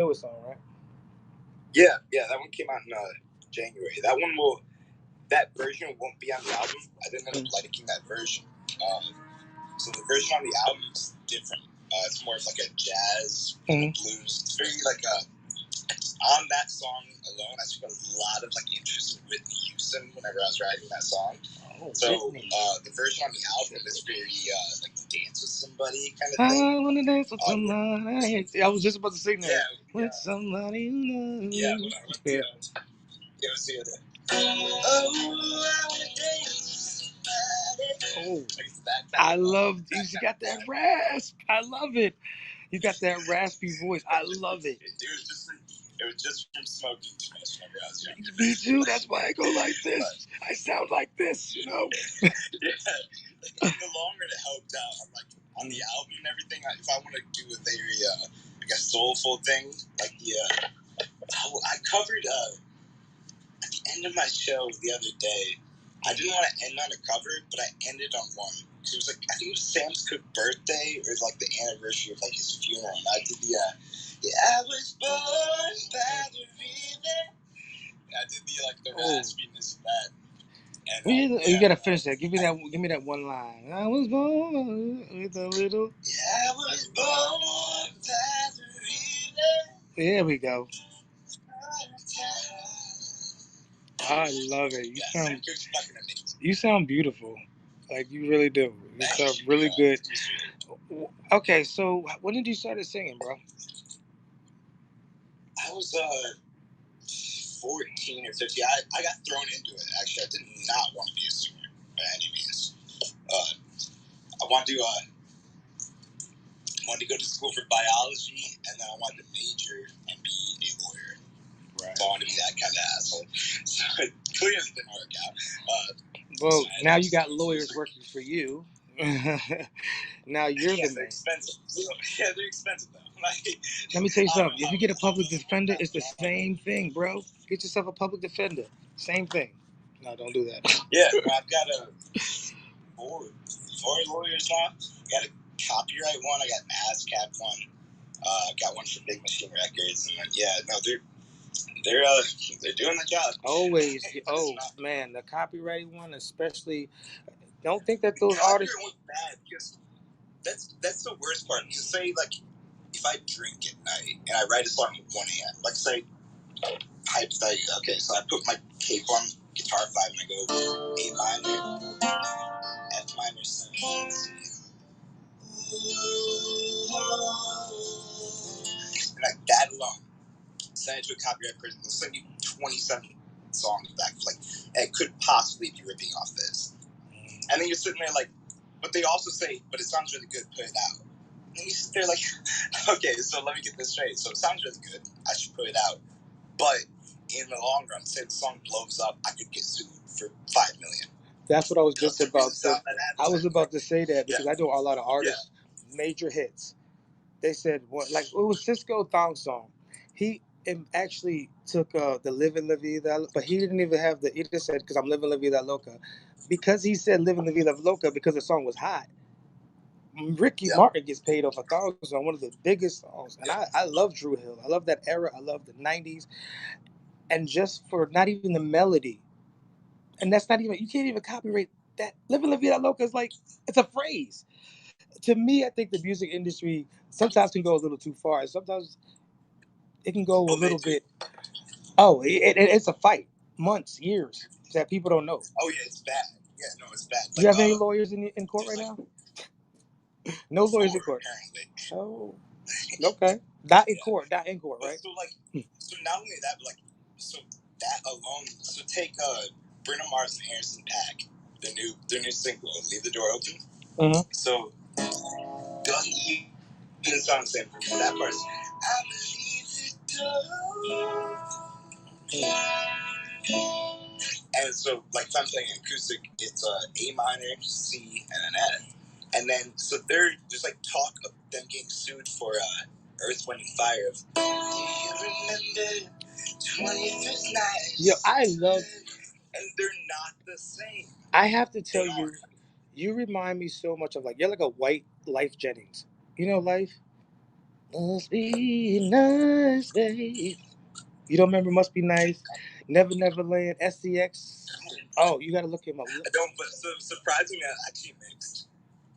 newest song, right? Yeah, that one came out in January. That version won't be on the album. I didn't end up liking that version. So the version on the album is different. It's more of like a jazz blues. It's very like on that song alone, I took a lot of like interest in Whitney Houston whenever I was writing that song. So the version on the album is very like dance with somebody kind of thing. I wanna dance with somebody. I was just about to sing that. With somebody you know. Yeah, it was the other. Oh, I wanna dance with somebody. I love. You got that rasp. I love it. You got that raspy voice. I love it. It was just from smoking too much whenever I was younger. Me too. That's why I go like this. I sound like this, you know. Yeah. In the long run, it helped out. I'm like on the album and everything. If I want to do a very like a soulful thing, like I covered at the end of my show the other day. I didn't want to end on a cover, but I ended on one. It was like I think it was Sam's Cook's birthday or like the anniversary of like his funeral, and I did the I was born by the river. I did the like the raspiness of that. And, you gotta finish that. Give me that one line. I was born with a little. Yeah, I was born by the river. There we go. I love it. You sound beautiful. Like you really do. You sound really good. Okay, so when did you start singing, bro? I was 14 or 15. I got thrown into it. Actually, I did not want to be a singer by any means. I wanted to go to school for biology, and then I wanted to major and be a lawyer. Right. So I wanted to be that kind of asshole. So it clearly didn't work out. Well, now you got lawyers working for you. Now you're the man. They're expensive. Yeah, they're expensive though. Let me tell you something. If you get a public defender, it's the same thing, bro. Get yourself a public defender. Same thing. No, don't do that. Yeah, I've got four lawyers now. I got a copyright one. I got an ASCAP one. I got one for Big Machine Records, and they're doing the job. Always. Oh man, the copyright one, especially. Don't think that those artists. Was bad because that's the worst part. Because say like if I drink at night and I write a song at 1 a.m. Like say hypothetically, okay, so I put my cape on guitar 5 and I go A minor, F minor, C, and like that alone, send it to a copyright person, they'll send you 27 songs back. Like, it could possibly be ripping off this. And then you're sitting there like, but they also say, but it sounds really good, put it out. And you sit there like, okay, so let me get this straight. So it sounds really good, I should put it out. But in the long run, say the song blows up, I could get sued for $5 million. That's what I was just about to. I was about to say that because I know a lot of artists, major hits. They said like it was Cisco Thong song. He actually took the "Living La Vida," but he didn't even have the. He just said because I'm living La Vida Loca, because he said "Living La Vida Loca" because the song was hot. Ricky Martin gets paid off a Thong song, one of the biggest songs, and I love Drew Hill. I love that era. I love the '90s, and just for not even the melody. And that's not even, you can't even copyright that. Living La Vida Loca is like, it's a phrase. To me, I think the music industry sometimes can go a little too far. Sometimes it can go a little bit. Oh, it's a fight. Months, years that people don't know. Oh, yeah, it's bad. Yeah, no, it's bad. Do you have any lawyers in court right now? No lawyers in court. Oh, okay. Not in court, right? So not only that, but so that alone. So take Bruno Mars and Harrison Paak, their new single, "Leave the Door Open." Mm-hmm. So you didn't sound the same for that part. I leave the door. And so, like, if I'm playing acoustic, it's A minor, C, and an F. And then, so there's like talk of them getting sued for Earth, Wind, and Fire. Do you remember 25th night? Yo, I love. And they're not the same. I have to tell you, you remind me so much of you're like a white Life Jennings. You know Life? Must be nice, babe. You don't remember Must Be Nice? Never Never Land, SCX. Oh, you gotta look him up. I don't, but so surprisingly, I actually mixed.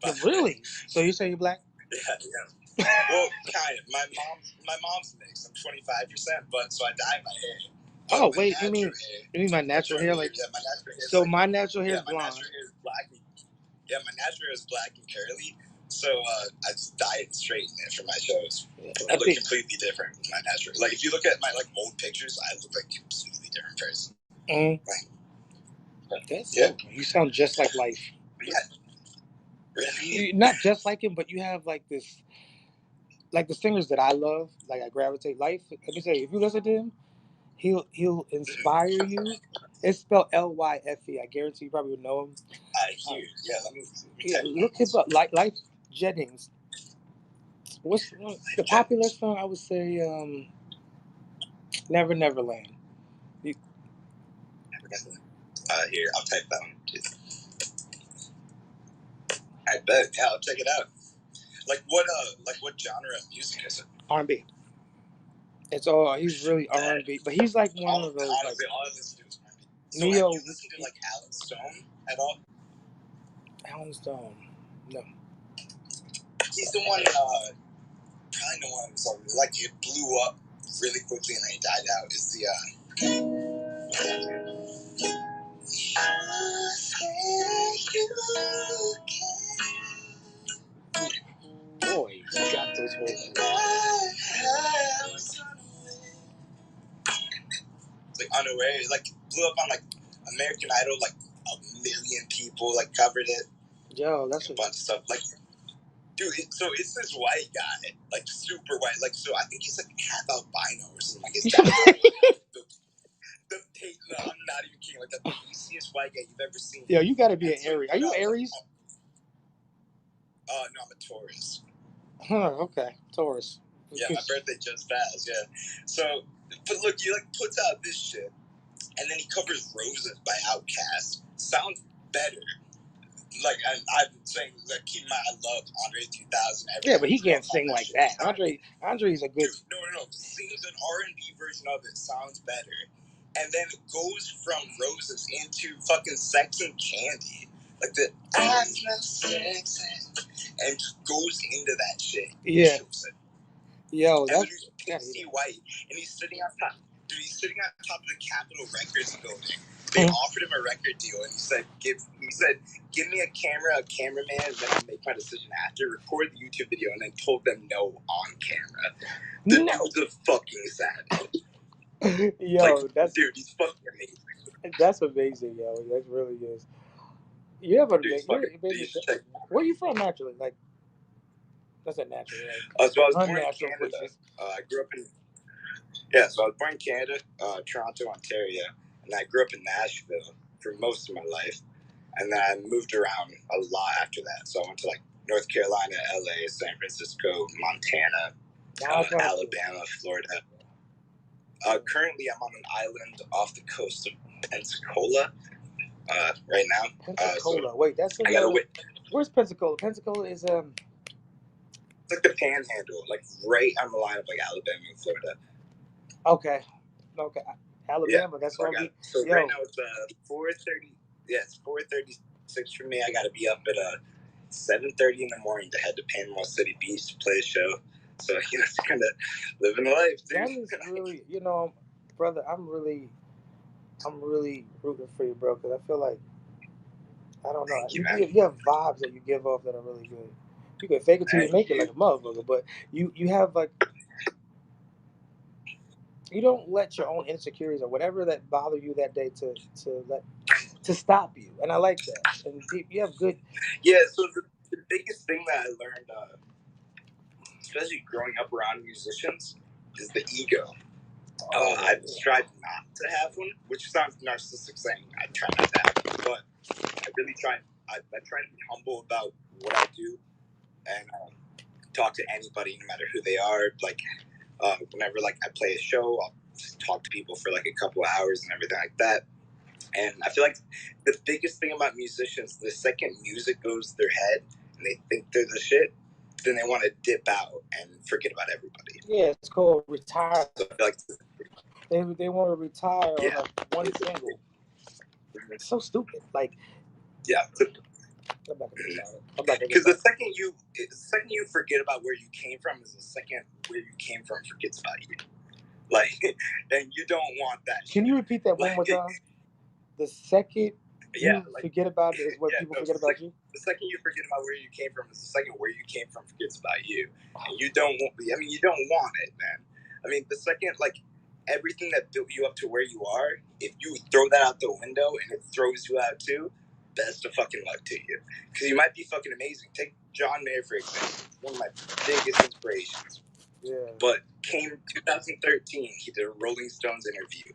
But Really? So you say you're black? Yeah. Well, kind of. My mom's mixed. I'm 25%, but so I dye my hair. Oh wait, you mean my natural hair? Like, yeah, my natural hair. So like, my natural hair is my blonde. natural hair is black. Yeah, my natural hair is black and curly. So I just dye it and straighten it for my shows. I look completely different with my natural. Like if you look at my like old pictures, I look like a completely different person. That's dope. You sound just like Life. Yeah. Really? Not just like him, but you have like this, like the singers that I love, like I gravitate. Life. Let me say, if you listen to him, he'll inspire you. It's spelled Lyfe. I guarantee you probably would know him. I hear. Yeah, let me look him up. Life Jennings. What's the popular song? I would say Never Neverland. Here, I'll type that one too. I bet. Yeah, I'll check it out. Like what genre of music is it? R&B. It's all. He's really R&B, but he's like one of those. Honestly, all I listen to is R&B. So Neo. have you listened to like Alan Stone at all? Alan Stone. No. He's the one. Probably the one who's like it blew up really quickly and then he died out. Is the Boy, you got those holes. It's like unaware. It like blew up on like American Idol. Like 1 million people like covered it. Yo, that's a bunch of stuff. Like, dude, so it's this white guy, like super white. Like, so I think he's like half albino or something. Like his dad. I'm not even kidding. Like the easiest white guy you've ever seen. Yo, you gotta be an Aries. Are you Aries? No, I'm a Taurus. Huh, okay. Taurus. Yeah, my birthday just passed, yeah. So, but look, he like puts out this shit, and then he covers Roses by Outkast. Sounds better. Like, I've been saying, like, keep my, I love Andre 3000. Yeah, but he can't sing like that. Andre's a good... Dude, no. Sings an R&B version of it. Sounds better. And then it goes from Roses into fucking Sex and Candy. Like the I smell sex and goes into that shit. Yeah. Yo, that's pasty white, and he's sitting on top. Dude, he's sitting on top of the Capitol Records building. They offered him a record deal, and he said, "Give me a camera, a cameraman, and then I'll make my decision after." Record the YouTube video, and then told them no on camera. The dude's a fucking savage. Yo, like, dude, he's fucking amazing. That's amazing, yo. That really is. You ever where you from naturally? Like, that's a natural. Like, so I was born in Canada. I grew up in. Yeah, so I was born in Canada, Toronto, Ontario, and I grew up in Nashville for most of my life, and then I moved around a lot after that. So I went to like North Carolina, LA, San Francisco, Montana, Alabama, Florida. Currently, I'm on an island off the coast of Pensacola. Right now. Pensacola. Wait, that's I gotta wait. Where's Pensacola? Pensacola is It's like the Panhandle, like right on the line of like Alabama and Florida. Okay. Alabama. Yeah. That's what So right now it's 4:30. Yeah, it's 4:36 for me. I gotta be up at 7:30 in the morning to head to Panama City Beach to play a show. So it's kind of living the life, dude. That is really, brother. I'm really rooting for you, bro, because I feel like, I don't know, you have vibes that you give off that are really good. You can fake it till you make it like a motherfucker, but you have like, you don't let your own insecurities or whatever that bother you that day to stop you, and I like that. And you have good. Yeah. So the biggest thing that I learned, especially growing up around musicians, is the ego. I've tried not to have one, which sounds narcissistic saying I try not to have one, but I really try. I try to be humble about what I do and talk to anybody, no matter who they are. Like whenever like I play a show, I'll just talk to people for like a couple of hours and everything like that. And I feel like the biggest thing about musicians, the second music goes to their head and they think they're the shit, then they want to dip out and forget about everybody. Yeah, it's called retire. So I feel like they want to retire on a one single. It's so stupid. Like, yeah. I'm not gonna get about it. Because the second you forget about where you came from is the second where you came from forgets about you. Like, and you don't want that. Can you repeat that one more time? The second you forget about it is what people forget about you. The second you forget about where you came from is the second where you came from forgets about you. And you don't want. I mean, you don't want it, man. I mean, the second everything that built you up to where you are, if you throw that out the window and it throws you out too, best of fucking luck to you. Because you might be fucking amazing. Take John Mayer, for example. One of my biggest inspirations. Yeah. But came 2013, he did a Rolling Stones interview.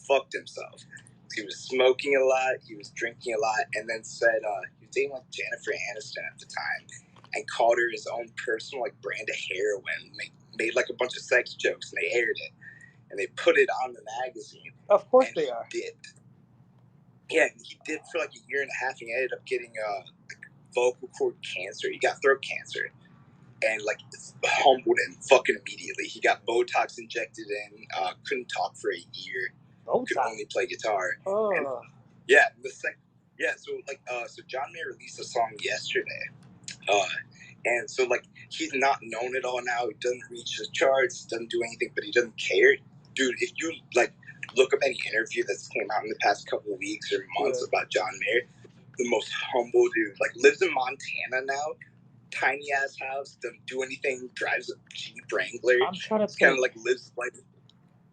Fucked himself. He was smoking a lot, he was drinking a lot, and then said he was dating Jennifer Aniston at the time, and called her his own personal brand of heroin. Made a bunch of sex jokes, and they aired it, and they put it on the magazine. Of course they are. Dipped. Yeah, he dipped for a year and a half. He ended up getting vocal cord cancer. He got throat cancer. And humbled him fucking immediately. He got Botox injected in. Couldn't talk for a year. Botox. Could only play guitar. Oh. And, so John Mayer released a song yesterday. And so he's not known at all now. He doesn't reach the charts. Doesn't do anything, but he doesn't care, dude. If you look up any interview that's came out in the past couple of weeks or months about John Mayer, the most humble dude. Lives in Montana now. Tiny ass house, doesn't do anything, drives a Jeep Wrangler. I'm trying to think. Kind of lives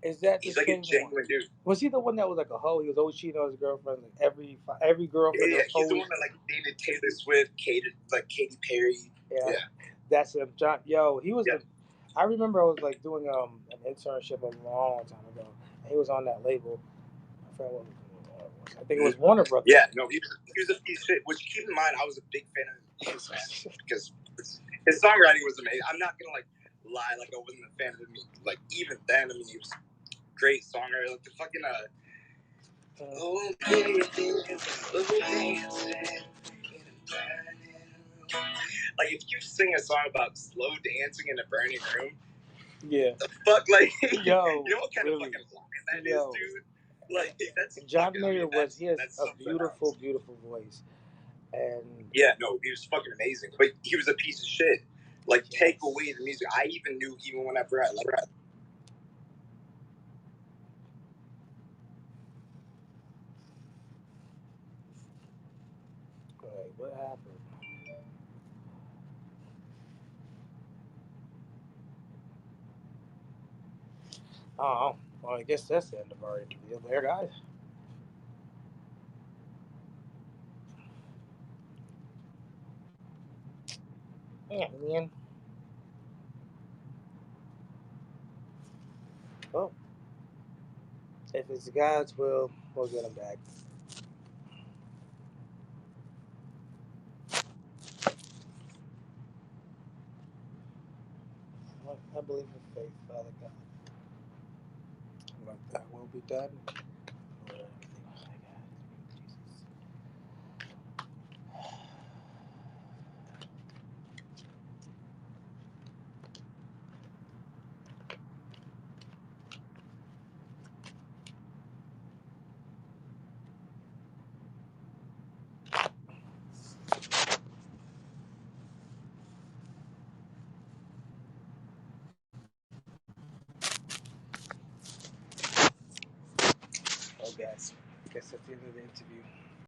Is that he's a genuine dude. Was he the one that was a hoe? He was always cheating on his girlfriend. Every girlfriend. Yeah, he's the one that dated Taylor Swift, Katy Perry. Yeah, that's him. John. Yo, he was. Yeah. I remember I was doing an internship a long time ago, and he was on that label. I think it was Warner Brothers. Yeah, no, he was a piece of shit. Which, keep in mind, I was a big fan of his, man, because his songwriting was amazing. I'm not gonna lie, I wasn't a fan of him. Even then, he was a great songwriter. The fucking if you sing a song about slow dancing in a burning room, yeah, the fuck, yo, you know what kind of fucking line that is, dude? That's John Mayer he has a beautiful, beautiful voice. And yeah, no, he was fucking amazing. But he was a piece of shit. Take away the music. I even knew whenever I left. Wait, what happened? Oh, well, I guess that's the end of our interview there, guys. Yeah, man. Well, if it's God's will, we'll get him back. I believe in faith, Father God. Like that will be done. Oh, guys, I guess that's the end of the interview.